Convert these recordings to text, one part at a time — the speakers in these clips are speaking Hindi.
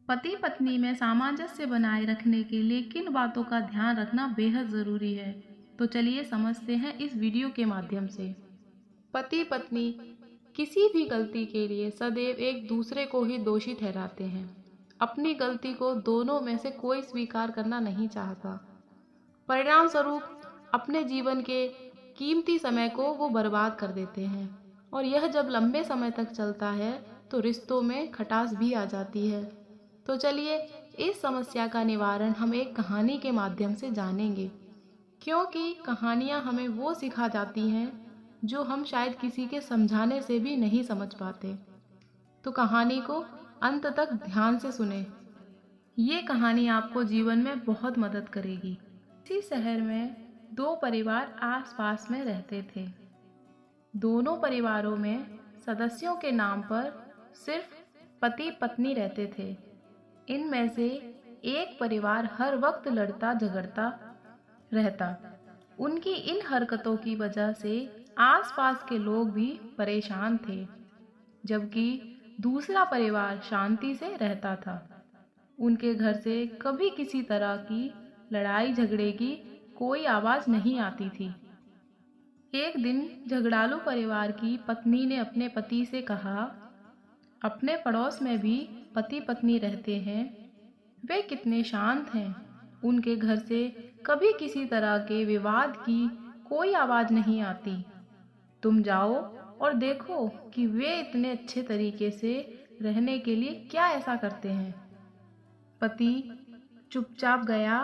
पति पत्नी में सामंजस्य बनाए रखने के लिए किन बातों का ध्यान रखना बेहद ज़रूरी है, तो चलिए समझते हैं इस वीडियो के माध्यम से। पति पत्नी किसी भी गलती के लिए सदैव एक दूसरे को ही दोषी ठहराते हैं। अपनी गलती को दोनों में से कोई स्वीकार करना नहीं चाहता। परिणाम स्वरूप अपने जीवन के कीमती समय को वो बर्बाद कर देते हैं, और यह जब लंबे समय तक चलता है तो रिश्तों में खटास भी आ जाती है। तो चलिए इस समस्या का निवारण हम एक कहानी के माध्यम से जानेंगे, क्योंकि कहानियाँ हमें वो सिखा जाती हैं जो हम शायद किसी के समझाने से भी नहीं समझ पाते। तो कहानी को अंत तक ध्यान से सुने। ये कहानी आपको जीवन में बहुत मदद करेगी। इसी शहर में दो परिवार आस-पास में रहते थे। दोनों परिवारों में सदस्यों के नाम पर सिर्फ पति पत्नी रहते थे। इनमें से एक परिवार हर वक्त लड़ता झगड़ता रहता। उनकी इन हरकतों की वजह से आसपास के लोग भी परेशान थे, जबकि दूसरा परिवार शांति से रहता था। उनके घर से कभी किसी तरह की लड़ाई झगड़े की कोई आवाज़ नहीं आती थी। एक दिन झगड़ालू परिवार की पत्नी ने अपने पति से कहा, अपने पड़ोस में भी पति पत्नी रहते हैं, वे कितने शांत हैं। उनके घर से कभी किसी तरह के विवाद की कोई आवाज़ नहीं आती। तुम जाओ और देखो कि वे इतने अच्छे तरीके से रहने के लिए क्या ऐसा करते हैं। पति चुपचाप गया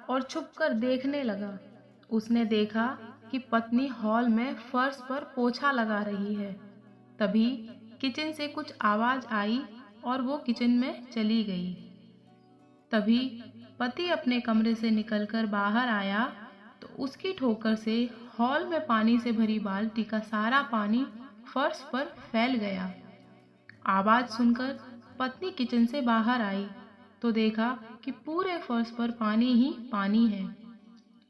और छुपकर देखने लगा। उसने देखा कि पत्नी हॉल में फर्श पर पोछा लगा रही है। तभी किचन से कुछ आवाज़ आई और वो किचन में चली गई। तभी पति अपने कमरे से निकलकर बाहर आया तो उसकी ठोकर से हॉल में पानी से भरी बाल्टी का सारा पानी फर्श पर फैल गया। आवाज़ सुनकर पत्नी किचन से बाहर आई तो देखा कि पूरे फर्श पर पानी ही पानी है।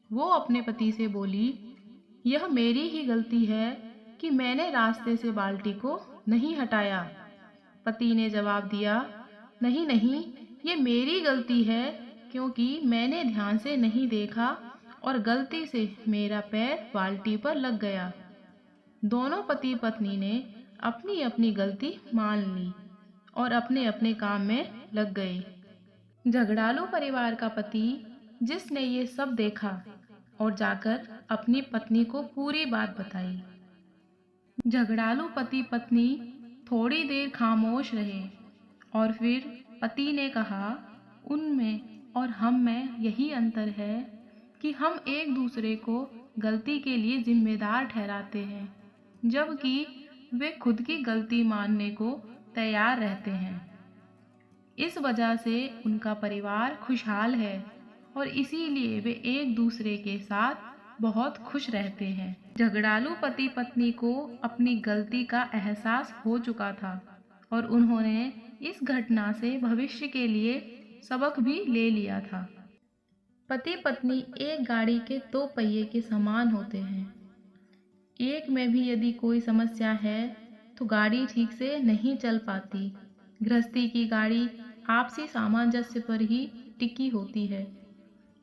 वो अपने पति से बोली, यह मेरी ही गलती है कि मैंने रास्ते से बाल्टी को नहीं हटाया। पति ने जवाब दिया, नहीं नहीं, ये मेरी गलती है क्योंकि मैंने ध्यान से नहीं देखा और गलती से मेरा पैर बाल्टी पर लग गया। दोनों पति पत्नी ने अपनी अपनी गलती मान ली और अपने अपने काम में लग गए। झगड़ालू परिवार का पति, जिसने ये सब देखा और जाकर अपनी पत्नी को पूरी बात बताई। झगड़ालू पति पत्नी थोड़ी देर खामोश रहे और फिर पति ने कहा, उनमें और हम में यही अंतर है कि हम एक दूसरे को गलती के लिए जिम्मेदार ठहराते हैं, जबकि वे खुद की गलती मानने को तैयार रहते हैं। इस वजह से उनका परिवार खुशहाल है और इसीलिए वे एक दूसरे के साथ बहुत खुश रहते हैं। झगड़ालू पति पत्नी को अपनी गलती का एहसास हो चुका था और उन्होंने इस घटना से भविष्य के लिए सबक भी ले लिया था। पति पत्नी एक गाड़ी के दो पहिए के समान होते हैं। एक में भी यदि कोई समस्या है तो गाड़ी ठीक से नहीं चल पाती। गृहस्थी की गाड़ी आपसी सामंजस्य पर ही टिकी होती है।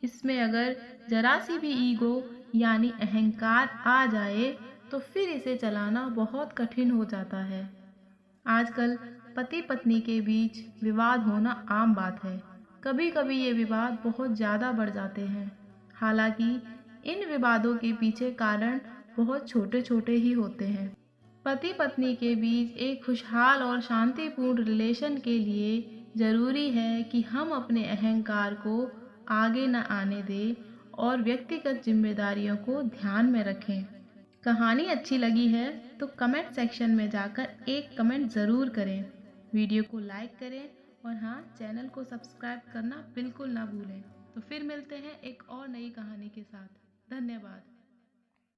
इसमें अगर जरा सी भी ईगो यानी अहंकार आ जाए तो फिर इसे चलाना बहुत कठिन हो जाता है। आजकल पति पत्नी के बीच विवाद होना आम बात है। कभी कभी ये विवाद बहुत ज़्यादा बढ़ जाते हैं। हालांकि इन विवादों के पीछे कारण बहुत छोटे छोटे ही होते हैं। पति पत्नी के बीच एक खुशहाल और शांतिपूर्ण रिलेशन के लिए ज़रूरी है कि हम अपने अहंकार को आगे न आने दें और व्यक्तिगत जिम्मेदारियों को ध्यान में रखें। कहानी अच्छी लगी है तो कमेंट सेक्शन में जाकर एक कमेंट ज़रूर करें। वीडियो को लाइक करें और हाँ, चैनल को सब्सक्राइब करना बिल्कुल ना भूलें। तो फिर मिलते हैं एक और नई कहानी के साथ। धन्यवाद।